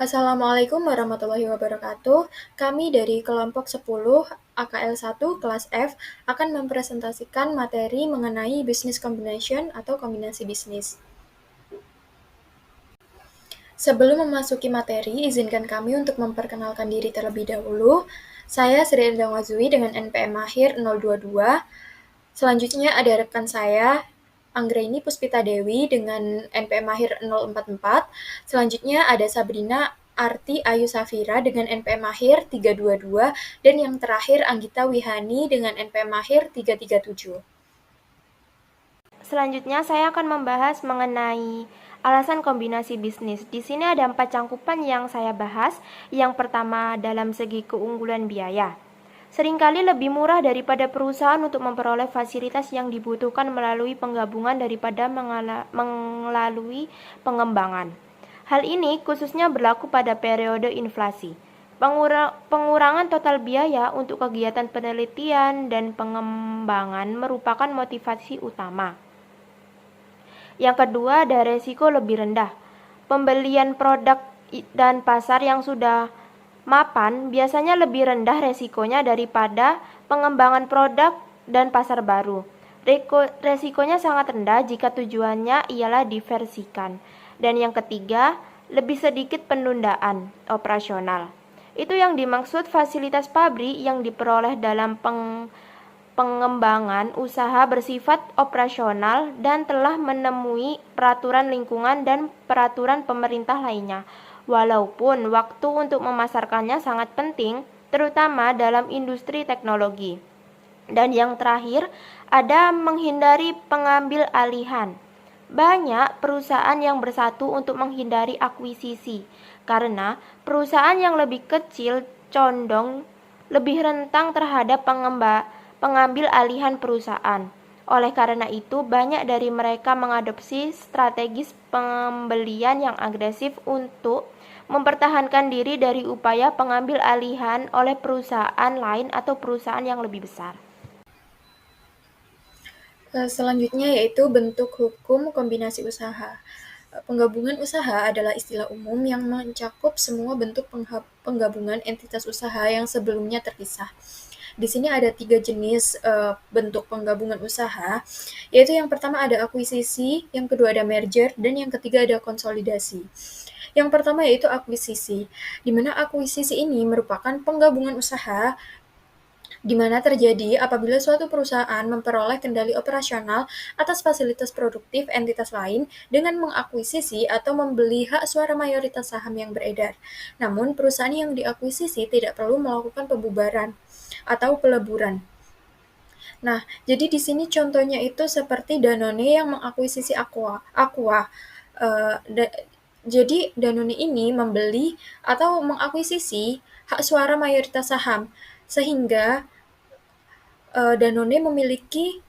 Assalamualaikum warahmatullahi wabarakatuh. Kami dari kelompok 10 AKL 1 kelas F akan mempresentasikan materi mengenai business combination atau kombinasi bisnis. Sebelum memasuki materi, izinkan kami untuk memperkenalkan diri terlebih dahulu. Saya Sri Endang Wazui dengan NPM Mahir 022. Selanjutnya ada rekan saya, Anggraini Puspita Dewi dengan NPM Mahir 044. Selanjutnya ada Sabrina Arti Ayu Safira dengan NPM Mahir 322. Dan yang terakhir Anggita Wihani dengan NPM Mahir 337. Selanjutnya saya akan membahas mengenai alasan kombinasi bisnis. Di sini ada 4 cangkupan yang saya bahas. Yang pertama dalam segi keunggulan biaya. Seringkali lebih murah daripada perusahaan untuk memperoleh fasilitas yang dibutuhkan melalui penggabungan daripada melalui pengembangan. Hal ini khususnya berlaku pada periode inflasi. Pengurangan total biaya untuk kegiatan penelitian dan pengembangan merupakan motivasi utama. Yang kedua, ada resiko lebih rendah. Pembelian produk dan pasar yang sudah mapan biasanya lebih rendah resikonya daripada pengembangan produk dan pasar baru. Resikonya sangat rendah jika tujuannya ialah diversikan. Dan yang ketiga, lebih sedikit penundaan operasional. Itu yang dimaksud fasilitas pabrik yang diperoleh dalam pengembangan usaha bersifat operasional dan telah menemui peraturan lingkungan dan peraturan pemerintah lainnya. Walaupun waktu untuk memasarkannya sangat penting, terutama dalam industri teknologi. Dan yang terakhir, ada menghindari pengambil alihan. Banyak perusahaan yang bersatu untuk menghindari akuisisi, karena perusahaan yang lebih kecil condong lebih rentang terhadap pengambil alihan perusahaan. Oleh karena itu, banyak dari mereka mengadopsi strategi pembelian yang agresif untuk mempertahankan diri dari upaya pengambil alihan oleh perusahaan lain atau perusahaan yang lebih besar. Selanjutnya yaitu bentuk hukum kombinasi usaha. Penggabungan usaha adalah istilah umum yang mencakup semua bentuk penggabungan entitas usaha yang sebelumnya terpisah. Di sini ada 3 jenis bentuk penggabungan usaha, yaitu yang pertama ada akuisisi, yang kedua ada merger, dan yang ketiga ada konsolidasi. Yang pertama yaitu akuisisi, di mana akuisisi ini merupakan penggabungan usaha di mana terjadi apabila suatu perusahaan memperoleh kendali operasional atas fasilitas produktif entitas lain dengan mengakuisisi atau membeli hak suara mayoritas saham yang beredar. Namun, perusahaan yang diakuisisi tidak perlu melakukan pembubaran atau peleburan. Nah, jadi di sini contohnya itu seperti Danone yang mengakuisisi Aqua. Uh, da- jadi Danone ini membeli atau mengakuisisi hak suara mayoritas saham sehingga Danone memiliki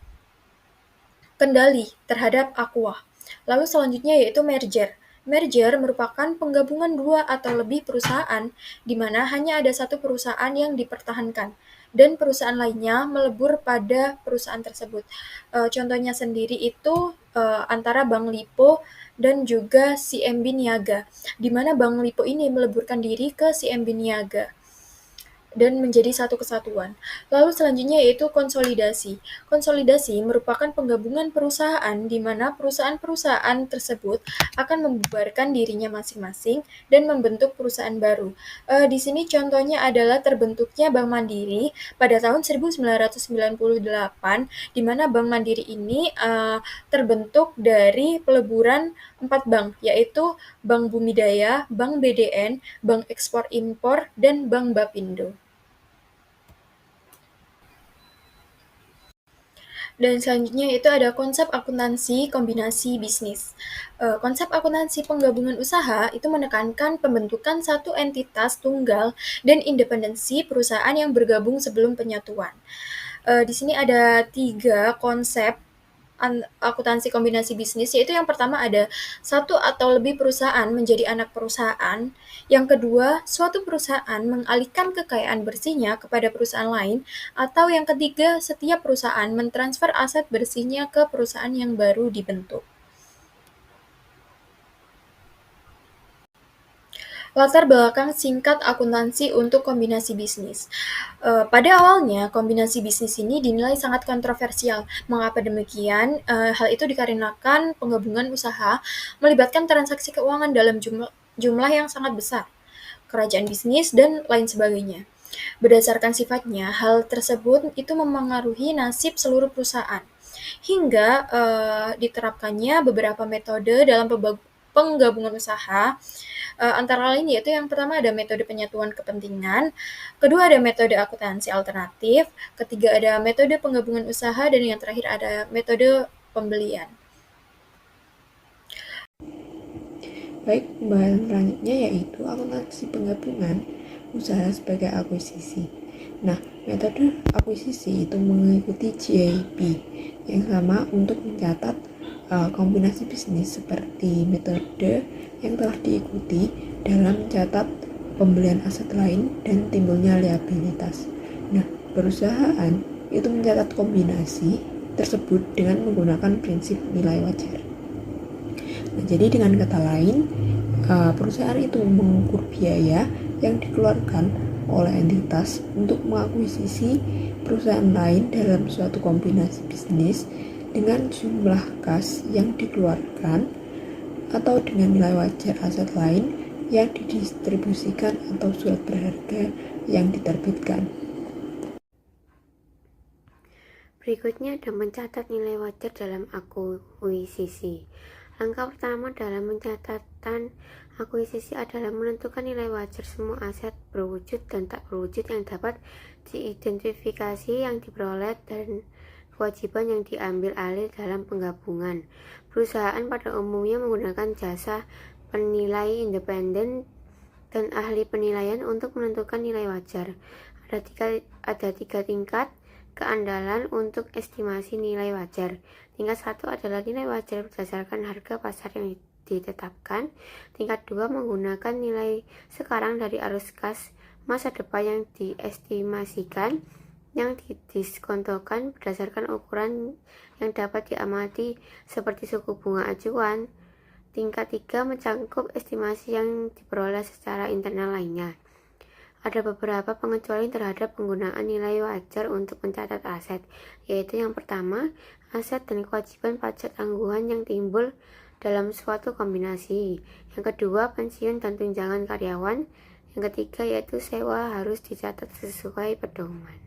kendali terhadap Aqua. Lalu selanjutnya yaitu merger. Merger merupakan penggabungan dua atau lebih perusahaan di mana hanya ada satu perusahaan yang dipertahankan dan perusahaan lainnya melebur pada perusahaan tersebut. Contohnya sendiri itu antara Bank Lipo dan juga CMB Niaga, di mana Bank Lipo ini meleburkan diri ke CMB Niaga dan menjadi satu kesatuan. Lalu selanjutnya yaitu konsolidasi. Konsolidasi merupakan penggabungan perusahaan di mana perusahaan-perusahaan tersebut akan membubarkan dirinya masing-masing dan membentuk perusahaan baru. Di sini contohnya adalah terbentuknya Bank Mandiri pada tahun 1998, di mana Bank Mandiri ini terbentuk dari peleburan 4 bank, yaitu Bank Bumidaya, Bank BDN, Bank Ekspor Impor, dan Bank Bapindo. Dan selanjutnya itu ada konsep akuntansi kombinasi bisnis. Konsep akuntansi penggabungan usaha itu menekankan pembentukan satu entitas tunggal dan independensi perusahaan yang bergabung sebelum penyatuan. Di sini ada 3 konsep akuntansi kombinasi bisnis, yaitu yang pertama ada satu atau lebih perusahaan menjadi anak perusahaan, yang kedua suatu perusahaan mengalihkan kekayaan bersihnya kepada perusahaan lain, atau yang ketiga setiap perusahaan mentransfer aset bersihnya ke perusahaan yang baru dibentuk. Latar belakang singkat akuntansi untuk kombinasi bisnis. Pada awalnya, kombinasi bisnis ini dinilai sangat kontroversial. Mengapa demikian? Hal itu dikarenakan penggabungan usaha melibatkan transaksi keuangan dalam jumlah yang sangat besar, kerajaan bisnis, dan lain sebagainya. Berdasarkan sifatnya, hal tersebut itu memengaruhi nasib seluruh perusahaan hingga diterapkannya beberapa metode dalam penggabungan usaha, antara lain yaitu yang pertama ada metode penyatuan kepentingan, kedua ada metode akuntansi alternatif, ketiga ada metode penggabungan usaha, dan yang terakhir ada metode pembelian. Baik, pembahasan selanjutnya yaitu akuntansi penggabungan usaha sebagai akuisisi. Nah, metode akuisisi itu mengikuti GAP yang sama untuk mencatat kombinasi bisnis seperti metode yang telah diikuti dalam mencatat pembelian aset lain dan timbulnya liabilitas. Nah, perusahaan itu mencatat kombinasi tersebut dengan menggunakan prinsip nilai wajar. Nah, jadi dengan kata lain, perusahaan itu mengukur biaya yang dikeluarkan oleh entitas untuk mengakuisisi perusahaan lain dalam suatu kombinasi bisnis dengan jumlah kas yang dikeluarkan atau dengan nilai wajar aset lain yang didistribusikan atau surat berharga yang diterbitkan. Berikutnya ada mencatat nilai wajar dalam akuisisi. Langkah pertama dalam pencatatan akuisisi adalah menentukan nilai wajar semua aset berwujud dan tak berwujud yang dapat diidentifikasi yang diperoleh dan kewajiban yang diambil alih dalam penggabungan. Perusahaan pada umumnya menggunakan jasa penilai independen dan ahli penilaian untuk menentukan nilai wajar. Ada tiga tingkat keandalan untuk estimasi nilai wajar. Tingkat 1 adalah nilai wajar berdasarkan harga pasar yang ditetapkan. Tingkat 2 menggunakan nilai sekarang dari arus kas masa depan yang diestimasikan, yang didiskontokan berdasarkan ukuran yang dapat diamati seperti suku bunga acuan. Tingkat 3 mencakup estimasi yang diperoleh secara internal lainnya. Ada beberapa pengecualian terhadap penggunaan nilai wajar untuk mencatat aset, yaitu yang pertama, aset dan kewajiban pajak tangguhan yang timbul dalam suatu kombinasi. Yang kedua, pensiun dan tunjangan karyawan. Yang ketiga, yaitu sewa harus dicatat sesuai pedoman.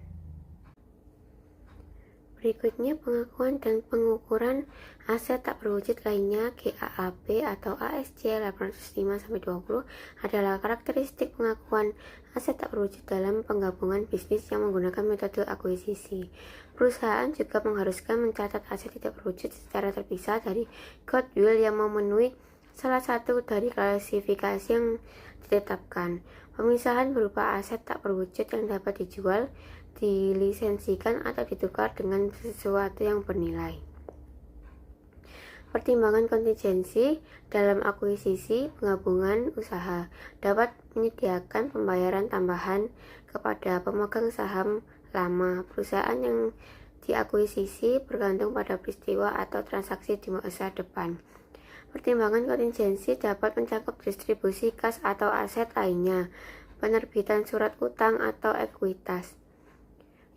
Berikutnya pengakuan dan pengukuran aset tak berwujud lainnya GAAP atau ASC 805-20 adalah karakteristik pengakuan aset tak berwujud dalam penggabungan bisnis yang menggunakan metode akuisisi. Perusahaan juga mengharuskan mencatat aset tidak berwujud secara terpisah dari goodwill yang memenuhi salah satu dari klasifikasi yang ditetapkan. Pemisahan berupa aset tak berwujud yang dapat dijual, dilisensikan atau ditukar dengan sesuatu yang bernilai. Pertimbangan kontingensi dalam akuisisi penggabungan usaha dapat menyediakan pembayaran tambahan kepada pemegang saham lama. Perusahaan yang diakuisisi bergantung pada peristiwa atau transaksi di masa depan. Pertimbangan kontingensi dapat mencakup distribusi kas atau aset lainnya, penerbitan surat utang atau ekuitas.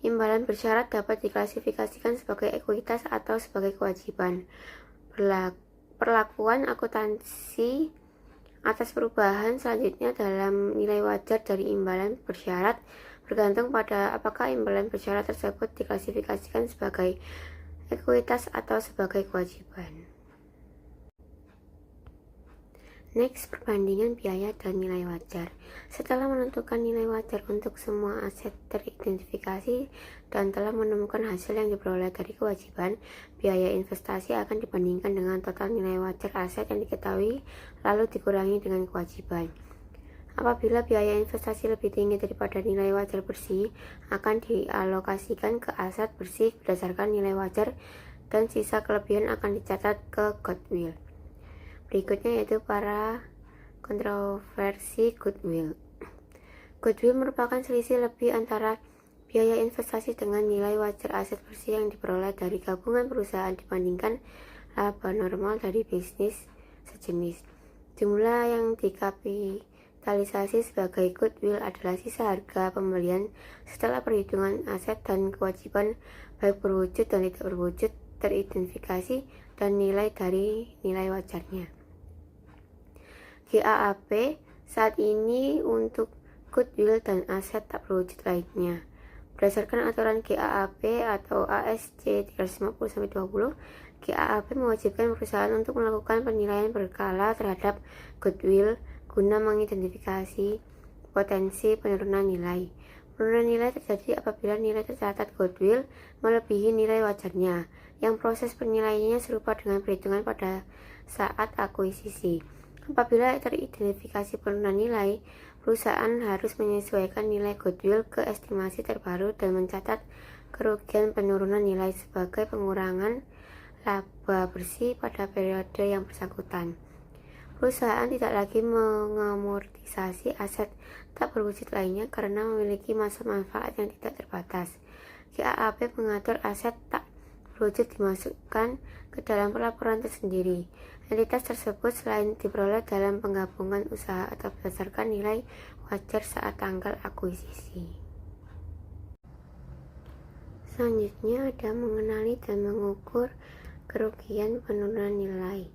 Imbalan bersyarat dapat diklasifikasikan sebagai ekuitas atau sebagai kewajiban. Perlakuan akuntansi atas perubahan selanjutnya dalam nilai wajar dari imbalan bersyarat bergantung pada apakah imbalan bersyarat tersebut diklasifikasikan sebagai ekuitas atau sebagai kewajiban. Next, perbandingan biaya dan nilai wajar. Setelah menentukan nilai wajar untuk semua aset teridentifikasi dan telah menemukan hasil yang diperoleh dari kewajiban, biaya investasi akan dibandingkan dengan total nilai wajar aset yang diketahui lalu dikurangi dengan kewajiban. Apabila biaya investasi lebih tinggi daripada nilai wajar bersih, akan dialokasikan ke aset bersih berdasarkan nilai wajar dan sisa kelebihan akan dicatat ke goodwill. Berikutnya yaitu para kontroversi goodwill. Goodwill merupakan selisih lebih antara biaya investasi dengan nilai wajar aset bersih yang diperoleh dari gabungan perusahaan dibandingkan laba normal dari bisnis sejenis. Jumlah yang kapitalisasi sebagai goodwill adalah sisa harga pembelian setelah perhitungan aset dan kewajiban baik berwujud dan tidak berwujud teridentifikasi dan nilai dari nilai wajarnya. GAAP saat ini untuk goodwill dan aset tak berwujud lainnya. Berdasarkan aturan GAAP atau ASC 350-20, GAAP mewajibkan perusahaan untuk melakukan penilaian berkala terhadap goodwill guna mengidentifikasi potensi penurunan nilai. Penurunan nilai terjadi apabila nilai tercatat goodwill melebihi nilai wajarnya, yang proses penilaiannya serupa dengan perhitungan pada saat akuisisi. Apabila teridentifikasi penurunan nilai, perusahaan harus menyesuaikan nilai goodwill ke estimasi terbaru dan mencatat kerugian penurunan nilai sebagai pengurangan laba bersih pada periode yang bersangkutan. Perusahaan tidak lagi mengamortisasi aset tak berwujud lainnya karena memiliki masa manfaat yang tidak terbatas. GAAP mengatur aset tak berwujud dimasukkan ke dalam pelaporan tersendiri. Entitas tersebut selain diperoleh dalam penggabungan usaha atau berdasarkan nilai wajar saat tanggal akuisisi. Selanjutnya ada mengenali dan mengukur kerugian penurunan nilai.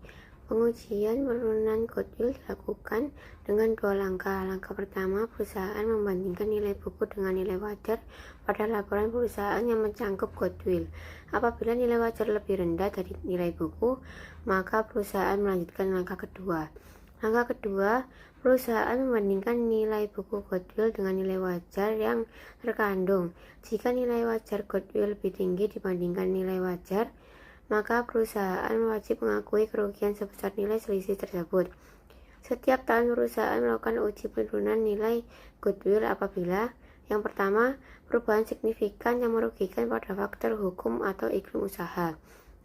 Pengujian penurunan goodwill dilakukan dengan dua langkah. Langkah pertama, perusahaan membandingkan nilai buku dengan nilai wajar pada laporan perusahaan yang mencangkup goodwill. Apabila nilai wajar lebih rendah dari nilai buku, maka perusahaan melanjutkan langkah kedua. Langkah kedua, perusahaan membandingkan nilai buku goodwill dengan nilai wajar yang terkandung. Jika nilai wajar goodwill lebih tinggi dibandingkan nilai wajar, maka perusahaan wajib mengakui kerugian sebesar nilai selisih tersebut. Setiap tahun perusahaan melakukan uji penurunan nilai goodwill apabila yang pertama, perubahan signifikan yang merugikan pada faktor hukum atau iklim usaha.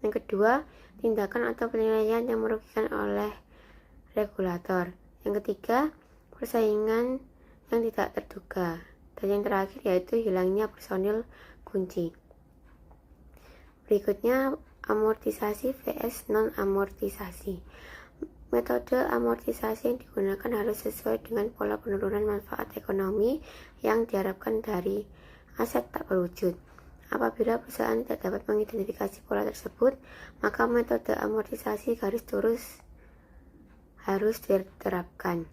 Yang kedua, tindakan atau penilaian yang merugikan oleh regulator. Yang ketiga, persaingan yang tidak terduga. Dan yang terakhir yaitu hilangnya personil kunci. Berikutnya, amortisasi vs non-amortisasi. Metode amortisasi yang digunakan harus sesuai dengan pola penurunan manfaat ekonomi yang diharapkan dari aset tak berwujud. Apabila perusahaan tidak dapat mengidentifikasi pola tersebut, maka metode amortisasi garis lurus harus diterapkan.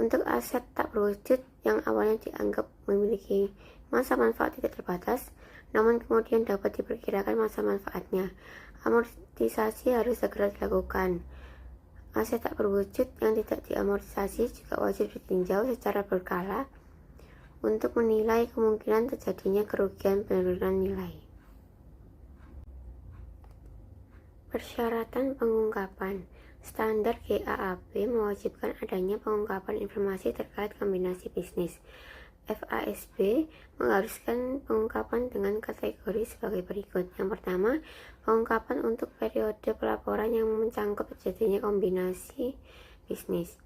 Untuk aset tak berwujud yang awalnya dianggap memiliki masa manfaat tidak terbatas, namun kemudian dapat diperkirakan masa manfaatnya, amortisasi harus segera dilakukan. Aset tak berwujud yang tidak diamortisasi juga wajib ditinjau secara berkala untuk menilai kemungkinan terjadinya kerugian penurunan nilai. Persyaratan pengungkapan. Standar GAAP mewajibkan adanya pengungkapan informasi terkait kombinasi bisnis. FASB mengharuskan pengungkapan dengan kategori sebagai berikut. Yang pertama, pengungkapan untuk periode pelaporan yang mencangkup terjadinya kombinasi bisnis.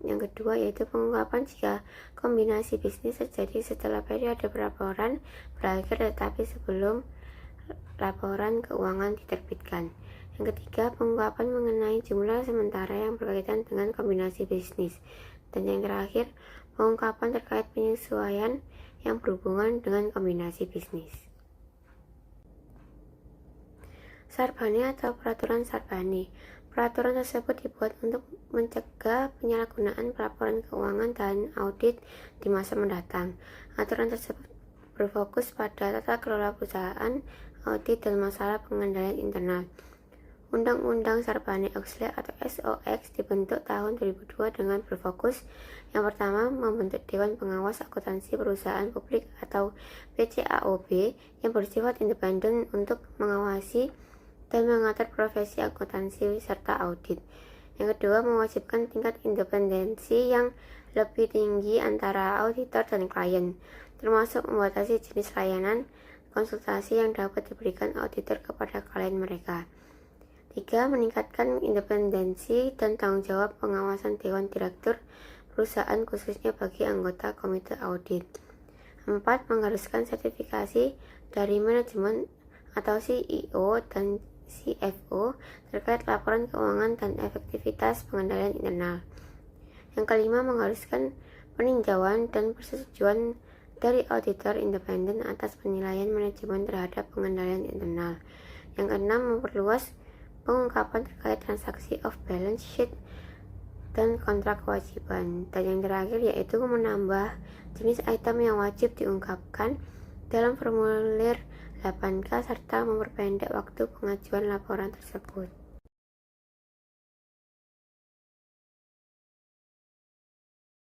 Yang kedua yaitu pengungkapan jika kombinasi bisnis terjadi setelah periode pelaporan berakhir tetapi sebelum laporan keuangan diterbitkan. Yang ketiga, pengungkapan mengenai jumlah sementara yang berkaitan dengan kombinasi bisnis. Dan yang terakhir, pengungkapan terkait penyesuaian yang berhubungan dengan kombinasi bisnis. Sarbani atau peraturan Sarbani. Peraturan tersebut dibuat untuk mencegah penyalahgunaan pelaporan keuangan dan audit di masa mendatang. Aturan tersebut berfokus pada tata kelola perusahaan, audit, dan masalah pengendalian internal. Undang-Undang Sarbanes-Oxley atau SOX dibentuk tahun 2002 dengan berfokus yang pertama membentuk Dewan Pengawas Akuntansi Perusahaan Publik atau PCAOB yang bersifat independen untuk mengawasi dan mengatur profesi akuntansi serta audit. Yang kedua, mewajibkan tingkat independensi yang lebih tinggi antara auditor dan klien, termasuk membatasi jenis layanan konsultasi yang dapat diberikan auditor kepada klien mereka. 3. Meningkatkan independensi dan tanggung jawab pengawasan Dewan Direktur perusahaan khususnya bagi anggota komite audit. 4. Mengharuskan sertifikasi dari manajemen atau CEO dan CFO terkait laporan keuangan dan efektivitas pengendalian internal. Yang kelima, mengharuskan peninjauan dan persetujuan dari auditor independen atas penilaian manajemen terhadap pengendalian internal. Yang keenam, memperluas pengungkapan terkait transaksi off balance sheet dan kontrak kewajiban. Dan yang terakhir yaitu menambah jenis item yang wajib diungkapkan dalam formulir 8K serta memperpendek waktu pengajuan laporan tersebut.